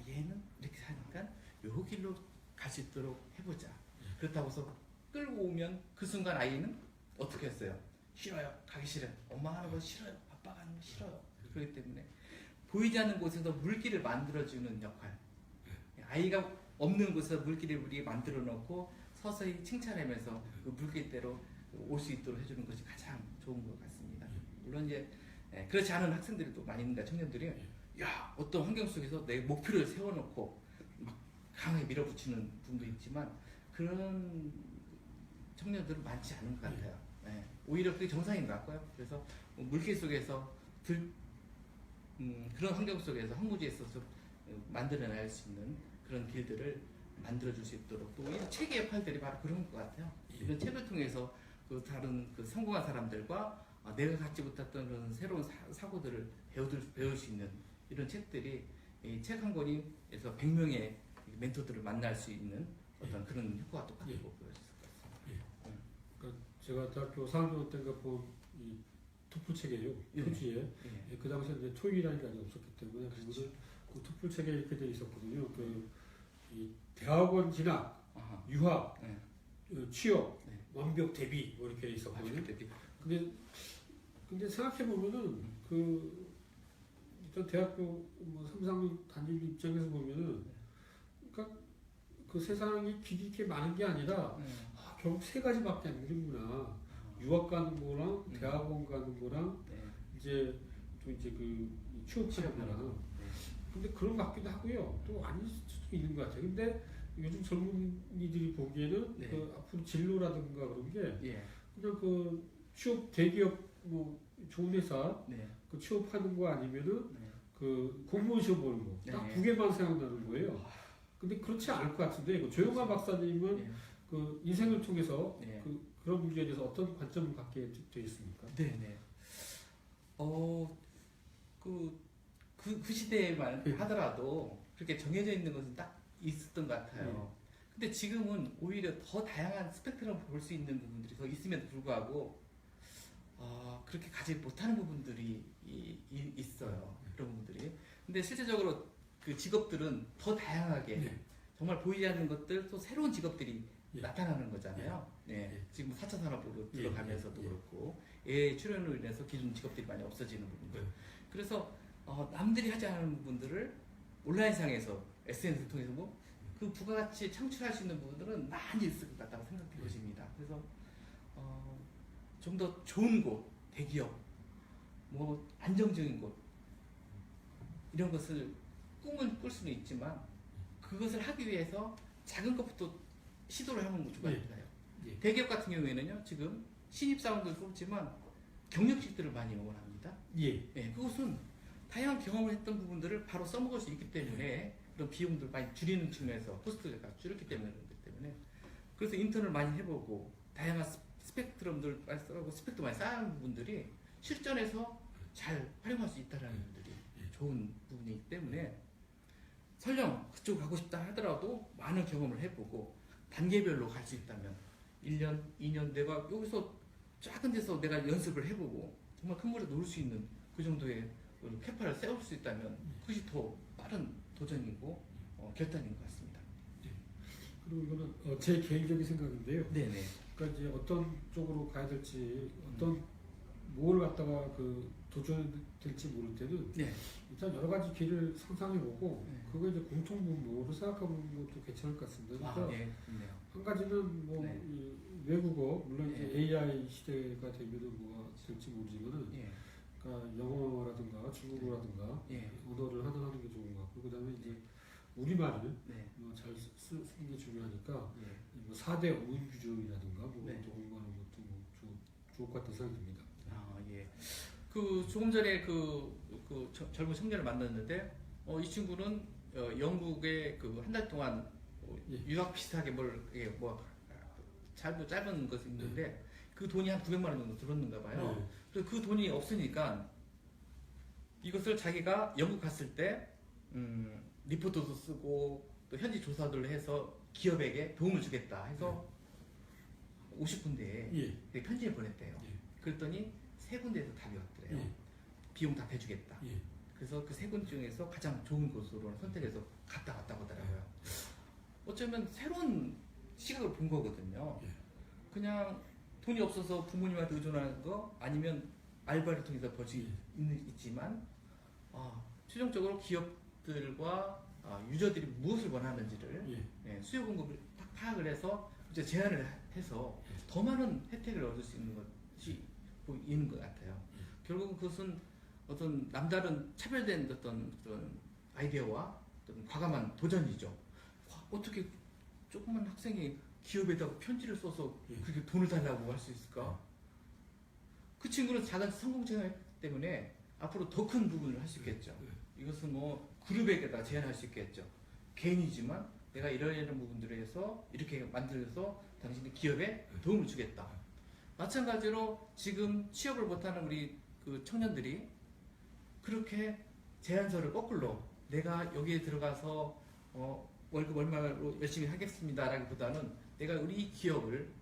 얘는 이렇게 사니까 요 길로 갈 수 있도록 해보자. 그렇다고 해서 끌고 오면 그 순간 아이는 어떻게 했어요? 싫어요. 가기 싫어요. 엄마 하는 거 싫어요. 아빠가 하는 거 싫어요. 그렇기 때문에 보이지 않는 곳에서 물길을 만들어주는 역할. 아이가 없는 곳에서 물길을 우리 만들어 놓고 서서히 칭찬하면서 그 물길대로 올 수 있도록 해주는 것이 가장 좋은 것 같습니다. 물론 이제 그렇지 않은 학생들이 또 많이 있는데, 청년들이 야, 어떤 환경 속에서 내 목표를 세워놓고 막 강하게 밀어붙이는 분도 있지만 그런 청년들은 많지 않은 것 같아요. 오히려 그게 정상인 것 같고요. 그래서 물길 속에서 그런 환경 속에서 항무지에 있어서 만들어낼 수 있는 그런 길들을 만들어줄 수 있도록, 또 이 책의 역할들이 바로 그런 것 같아요. 이런 책을 통해서 그 다른 그 성공한 사람들과 내가 갖지 못했던 그런 새로운 사고들을 배울 수 있는 이런 책들이, 이 책 한 권에서 100명의 멘토들을 만날 수 있는 어떤 그런 효과가 똑같다고 보여질 것 같습니다. 그러니까 제가 대학교 4학년 때인가 본이 토플 책이에요. 표지에. 그 당시에 이제 토익이라는 게 아직 없었기 때문에 그거를 그 토플 책에 이렇게 돼 있었거든요. 이 대학원 진학, 유학, 취업, 완벽 대비 뭐 이렇게 있었거든요. 근데 생각해 보면은 그 일단 대학교 뭐 3, 4학년 다니는 입장에서 보면은, 그러니까 그 세상이 길이 이렇게 많은 게 아니라 결국 세 가지밖에 안 되는구나. 유학 가는 거랑 대학원 가는 거랑 이제 또 이제 그 취업하는 거랑. 근데 그런 것 같기도 하고요. 또 아닐 수도 있는 것 같아요. 근데 요즘 젊은이들이 보기에는 그 앞으로 진로라든가 그런 게 그냥 그 취업 대기업 뭐 좋은 회사 그 취업하는 거 아니면은 그 공무원 시험 보는 거 딱 두 개만 생각나는 거예요. 근데 그렇지 않을 것 같은데, 조영아 박사님은 그 인생을 통해서 그런 문제에 대해서 어떤 관점을 갖게 되어 있습니까? 그 시대에만 하더라도 그렇게 정해져 있는 것은 딱 있었던 것 같아요. 근데 지금은 오히려 더 다양한 스펙트럼을 볼 수 있는 부분들이 더 있음에도 불구하고 그렇게 가지 못하는 부분들이 있어요. 그런 부분들이. 근데 실제적으로 그 직업들은 더 다양하게 정말 보이지 않는 것들, 또 새로운 직업들이 나타나는 거잖아요. 지금 4차 산업으로 들어가면서도 그렇고, 출현으로 인해서 기존 직업들이 많이 없어지는 부분들. 그래서 남들이 하지 않은 부분들을 온라인상에서 SNS를 통해서 그 부가가치 창출할 수 있는 부분들은 많이 있을 것 같다고 생각해 보십니다. 그래서 좀 더 좋은 곳, 대기업, 뭐 안정적인 곳, 이런 것을 꿈을 꿀 수는 있지만 그것을 하기 위해서 작은 것부터 시도를 하는 것 같아요. 대기업 같은 경우에는요, 지금 신입사원들 뽑지만 경력직들을 많이 원합니다. 그것은 다양한 경험을 했던 부분들을 바로 써먹을 수 있기 때문에 그런 비용들 많이 줄이는 측면에서 코스트가 줄였기 때문에 그렇기 때문에, 그래서 인턴을 많이 해보고 다양한 스펙트럼들 많이 써보고 스펙도 많이 쌓은 부분들이 실전에서 잘 활용할 수 있다는 부분들이 좋은 부분이기 때문에, 설령 그쪽으로 가고 싶다 하더라도 많은 경험을 해보고 단계별로 갈 수 있다면 1년, 2년 내가 여기서 작은 데서 내가 연습을 해보고 정말 큰 물에 놓을 수 있는 그 정도의 캐파를 세울 수 있다면 그것이 더 빠른 도전이고 결단인 것 같습니다. 그리고 이거는 제 개인적인 생각인데요. 그러니까 이제 어떤 쪽으로 가야 될지, 어떤 뭘 갖다가 그 도전될지 모를 때는 일단 여러 가지 길을 상상해보고 그거 이제 공통분모로 생각해보는 것도 괜찮을 것 같습니다. 그래서 한 가지는 뭐 이 외국어, 물론 이제 AI 시대가 되면은 뭐가 될지 모르지만은, 그러니까 영어라든가 중국어라든가 언어를 하나 하는 게 좋은 것 같고, 그다음에 이제 우리말을 잘 쓰는 게 중요하니까 뭐 4대 어문규정이라든가 뭐 공부하는 것도 뭐 좋을 것 같다는 생각이 듭니다. 그 조금 전에 젊은 청년을 만났는데 이 친구는 영국에 그 한 달 동안 유학 비슷하게 짧은 것이 있는데 그 돈이 한 900만 원 정도 들었는가 봐요. 네. 그래서 그 돈이 없으니까 이것을 자기가 영국 갔을 때 리포트도 쓰고 또 현지 조사들을 해서 기업에게 도움을 주겠다 해서 50군데에 예. 편지를 보냈대요. 예. 그랬더니 3군데에서 답이 왔더래요. 예. 비용 다 대주겠다. 예. 그래서 그 3군 중에서 가장 좋은 곳으로 선택해서 갔다 왔다고 하더라고요. 어쩌면 새로운 시각을 본 거거든요. 예. 그냥 돈이 없어서 부모님한테 의존하는 거 아니면 알바를 통해서 벌 수 있지만 최종적으로 기업들과 유저들이 무엇을 원하는지를 수요 공급을 딱 파악을 해서 이제 제안을 해서 더 많은 혜택을 얻을 수 있는 것이 보이는 것 같아요. 결국은 그것은 어떤 남다른 차별된 어떤 아이디어와 어떤 과감한 도전이죠. 어떻게 조그만 학생이 기업에다가 편지를 써서 그렇게 돈을 달라고 할 수 있을까? 그 친구는 작은 성공 체험 때문에 앞으로 더 큰 부분을 할 수 있겠죠. 이것은 뭐 그룹에게다 제안할 수 있겠죠. 개인이지만 내가 이런 부분들에서 이렇게 만들어서 당신의 기업에 도움을 주겠다. 마찬가지로 지금 취업을 못하는 우리 그 청년들이 그렇게 제안서를 거꾸로 내가 여기에 들어가서 월급 얼마로 열심히 하겠습니다라기보다는 내가 우리 기업을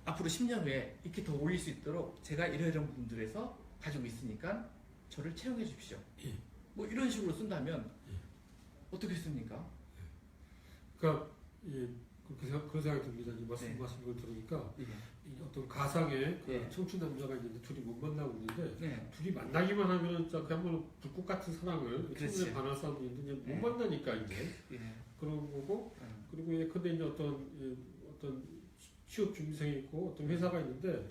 앞으로 10년 후에 이렇게 더 올릴 수 있도록 제가 이런 부분들에서 가지고 있으니까 저를 채용해 주십시오. 뭐 이런 식으로 쓴다면 어떻겠습니까? 그러니까 그런 생각이 듭니다. 말씀하신 걸 들으니까 어떤 가상의 청춘 남자가 있는데 둘이 못 만나고 있는데 둘이 만나기만 하면 진짜 그야말로 불꽃 같은 사랑을 청춘에 반할 사람도 있는데 못 만나니까 이제 그런 거고 그리고 예컨대 이제 어떤 취업 준비생이 있고 어떤 회사가 있는데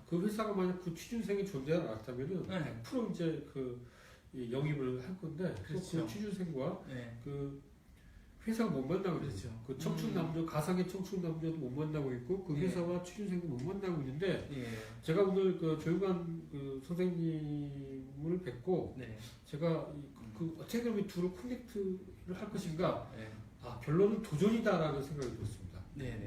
그 회사가 만약 그 취준생이 존재를 않았다면은 100% 이제 영입을 할 건데 그 취준생과 그 회사가 못 만나고 있죠. 그 청춘 남녀 가상의 청춘 남녀도 못 만나고 있고 그 회사와 취준생도 못 만나고 있는데 제가 오늘 그 조용한 그 선생님을 뵙고 제가 그 어떻게 하면 이 둘을 커넥트를 할 것인가 결론은 도전이다라는 생각이 들었습니다.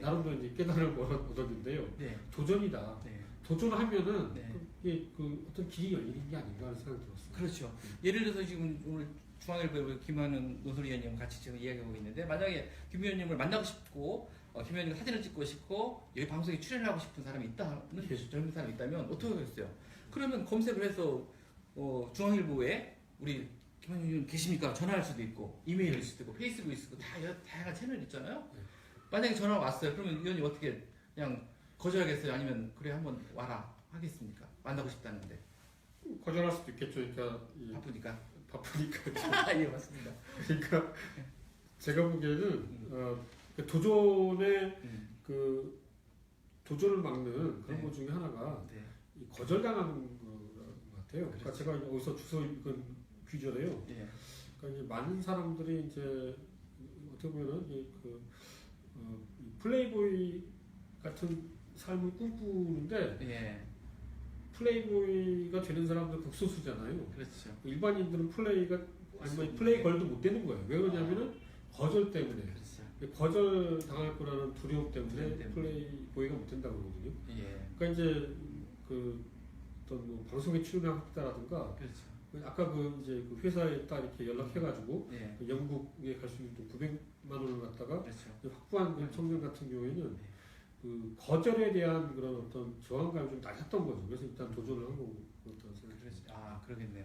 나름대로 이제 깨달음을 얻었는데요. 도전이다. 도전하면은 그게 그 어떤 길이 열리는 게 아닌가 하는 생각이 들었습니다. 그렇죠. 예를 들어서 지금 오늘 중앙일보의 김한은 논설위원님 같이 지금 이야기하고 있는데 만약에 김 의원님을 만나고 싶고 김 의원님 사진을 찍고 싶고 여기 방송에 출연하고 싶은 사람이 있다는 젊은 사람이 있다면 어떻게 하겠어요? 그러면 검색을 해서 중앙일보에 우리 김 의원님 계십니까? 전화할 수도 있고 이메일일 수도 있고 페이스북일 수도 있고 다양한 채널 있잖아요. 만약에 전화가 왔어요. 그러면 의원님 어떻게 그냥 거절하겠어요? 아니면 그래 한번 와라 하겠습니까? 만나고 싶다는데 거절할 수도 있겠죠. 그러니까 바쁘니까. 예, 맞습니다. 그러니까 제가 보기에는 도전의 그 도전을 막는 그런 것 중에 하나가 이 거절당하는 것 같아요. 그러니까 제가 어디서 주워 읽은 귀절이에요. 그러니까 이제 많은 사람들이 이제 어떻게 보면은 이 플레이보이 같은 삶을 꿈꾸는데 플레이보이가 되는 사람들 극소수잖아요. 그렇죠. 일반인들은 플레이가 아니면 플레이 걸도 못 되는 거예요. 왜 그러냐면은 거절 때문에. 거절 당할 거라는 두려움 때문에 플레이보이가 못 된다고 그러거든요. 그러니까 이제 그 어떤 뭐 방송에 출연하겠다라든가 아까 이제 그 회사에 딱 이렇게 연락해가지고 영국에 갈 수 있는 900만 원을 갖다가 확보한 그 청년 같은 경우에는 그 거절에 대한 그런 어떤 저항감이 좀 낮았던 거죠. 그래서 일단 도전을 한 거고 어떤 생각이 그러겠네요.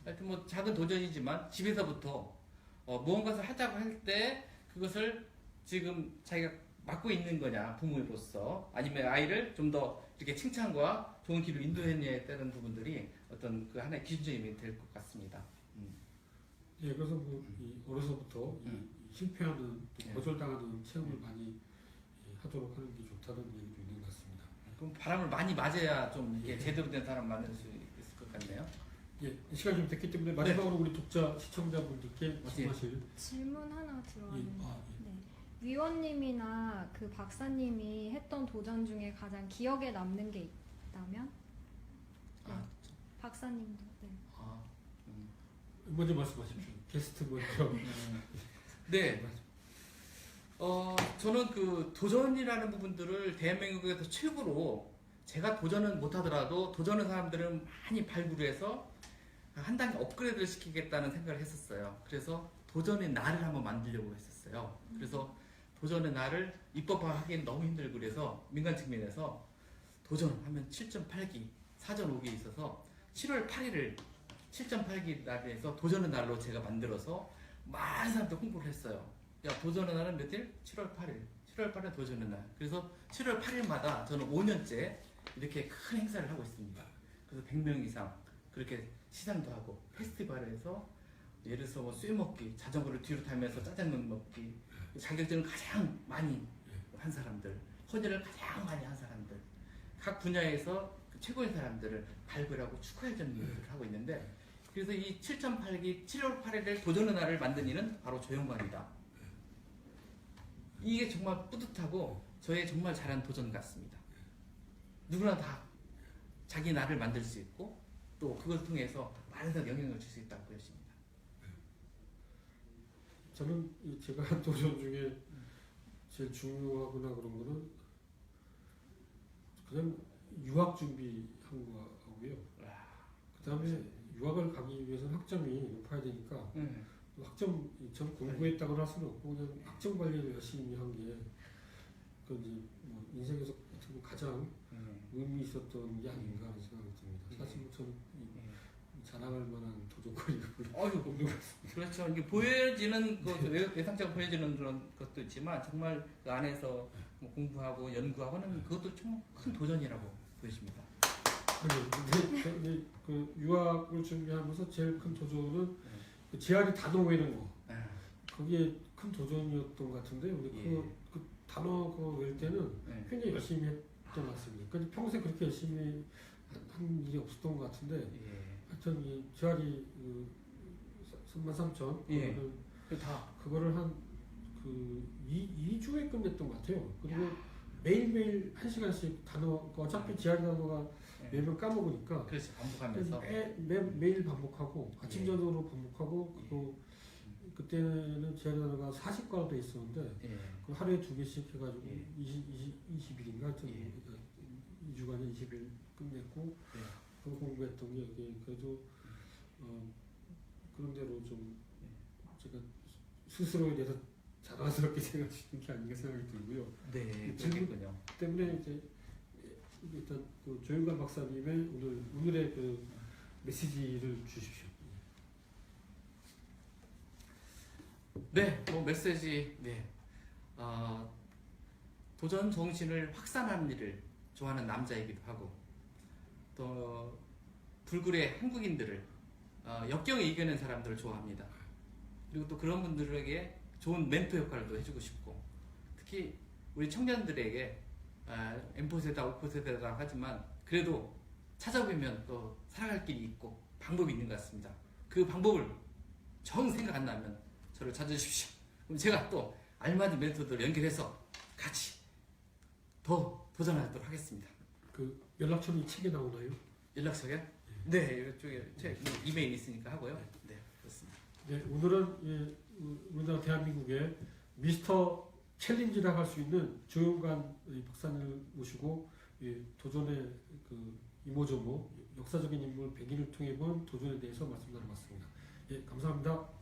하여튼 뭐 작은 도전이지만 집에서부터 무언가를 하자고 할 때 그것을 지금 자기가 맡고 있는 거냐 부모로서 아니면 아이를 좀 더 이렇게 칭찬과 좋은 길로 인도했냐에 따른 부분들이 어떤 그 하나의 기준점이 될 것 같습니다. 그래서 뭐 어려서부터 실패하는 거절당하는 체험을 많이 하도록 하는 게 좋다는 얘기도 있는 것 같습니다. 그럼 바람을 많이 맞아야 좀 이게 제대로 된 사람 만날 수 있을 것 같네요. 시간이 좀 됐기 때문에 마지막으로 우리 독자 시청자분들께 말씀하실 질문 하나 들어왔는데 위원님이나 그 박사님이 했던 도전 중에 가장 기억에 남는 게 있다면? 박사님도. 먼저 말씀하십시오. 게스트 먼저. 저는 그 도전이라는 부분들을 대한민국에서 최고로 제가 도전은 못하더라도 도전하는 사람들은 많이 발굴해서 한 단계 업그레이드를 시키겠다는 생각을 했었어요. 그래서 도전의 날을 한번 만들려고 했었어요. 그래서 도전의 날을 입법화하기엔 너무 힘들고 그래서 민간 측면에서 도전하면 7.8기 사전 5기 있어서 7월 8일을 7.8기 날에서 도전의 날로 제가 만들어서 많은 사람들 홍보를 했어요. 야, 도전의 날은 며칠? 7월 8일. 7월 8일 도전의 날. 그래서 7월 8일마다 저는 5년째 이렇게 큰 행사를 하고 있습니다. 그래서 100명 이상 그렇게 시상도 하고 페스티벌을 해서 예를 들어서 뭐 쇠먹기, 자전거를 뒤로 타면서 짜장면 먹기, 자격증을 가장 많이 한 사람들, 헌혈을 가장 많이 한 사람들, 각 분야에서 그 최고인 사람들을 발굴하고 축하해주는 일들을 하고 있는데, 그래서 이 7.8기 7월 8일을 도전의 날을 만든 이는 바로 조영관이다. 이게 정말 뿌듯하고 저의 정말 잘한 도전 같습니다. 누구나 다 자기 날을 만들 수 있고 또 그걸 통해서 많은 영향을 줄 수 있다고 보여집니다. 저는 제가 한 도전 중에 제일 중요하거나 그런 거는 그냥 유학 준비한 거하고요. 그 다음에 유학을 가기 위해서는 학점이 높아야 되니까 학점, 저는 공부했다고 할 수는 없고 그냥 학점 관리를 열심히 한 게 그 이제 뭐 인생에서 어떻게 보면 가장 의미 있었던 게 아닌가 하는 생각이 듭니다. 사실 저는 자랑할 만한 도전거리가 별로 없는 것 같습니다. 그렇죠. 이게 보여지는 그 외상적으로 보여지는 그런 것도 있지만 정말 그 안에서 뭐 공부하고 연구하고는 그것도 참 큰 도전이라고 보여집니다. 근데 그 유학을 준비하면서 제일 큰 도전은 그 제아리 단어 외우는 거. 그게 큰 도전이었던 것 같은데 우리 그 단어 그거 외울 때는 굉장히 열심히 했던 것 같습니다. 그러니까 평생 그렇게 열심히 한 일이 없었던 것 같은데 하여튼 이 제아리 33,000 그거를 한 그 2주에 끝냈던 것 같아요. 그리고 매일매일 1시간씩 단어, 어차피 제아리 단어가 매번 까먹으니까 그렇지, 반복하면서 매일 반복하고 아침 저녁으로 반복하고 그때는 제아리 단어가 40과로 돼 있었는데 그 하루에 2개씩 해가지고 20일인가 하여튼 2주간에 20일 끝냈고 그 공부했던 게 그래도 그런 대로 좀 제가 스스로에 대해서 자랑스럽게 생각하시는 게 아닌가 생각이 들고요. 네, 그렇군요. 때문에 이제 일단 그 조영관 박사님의 오늘의 그 메시지를 주십시오. 네, 뭐 메시지, 도전 정신을 확산하는 일을 좋아하는 남자이기도 하고 또 불굴의 한국인들을 역경에 이겨낸 사람들을 좋아합니다. 그리고 또 그런 분들에게 좋은 멘토 역할도 해주고 싶고 특히 우리 청년들에게 M4세대, 5세대라 하지만 그래도 찾아보면 또 살아갈 길이 있고 방법이 있는 것 같습니다. 그 방법을 정 생각 안 나면 저를 찾아주십시오. 그럼 제가 또 알맞은 멘토들을 연결해서 같이 더 도전하도록 하겠습니다. 그 연락처는 이 책에 나오나요? 연락처요? 네, 이쪽에 제 이메일 있으니까 하고요. 네, 그렇습니다. 네, 오늘은 우리나라 대한민국의 미스터 챌린지라고 할 수 있는 조영관 박사님을 모시고 도전의 그 이모저모 역사적인 인물 100인을 통해 본 도전에 대해서 말씀 나눠봤습니다. 예, 감사합니다.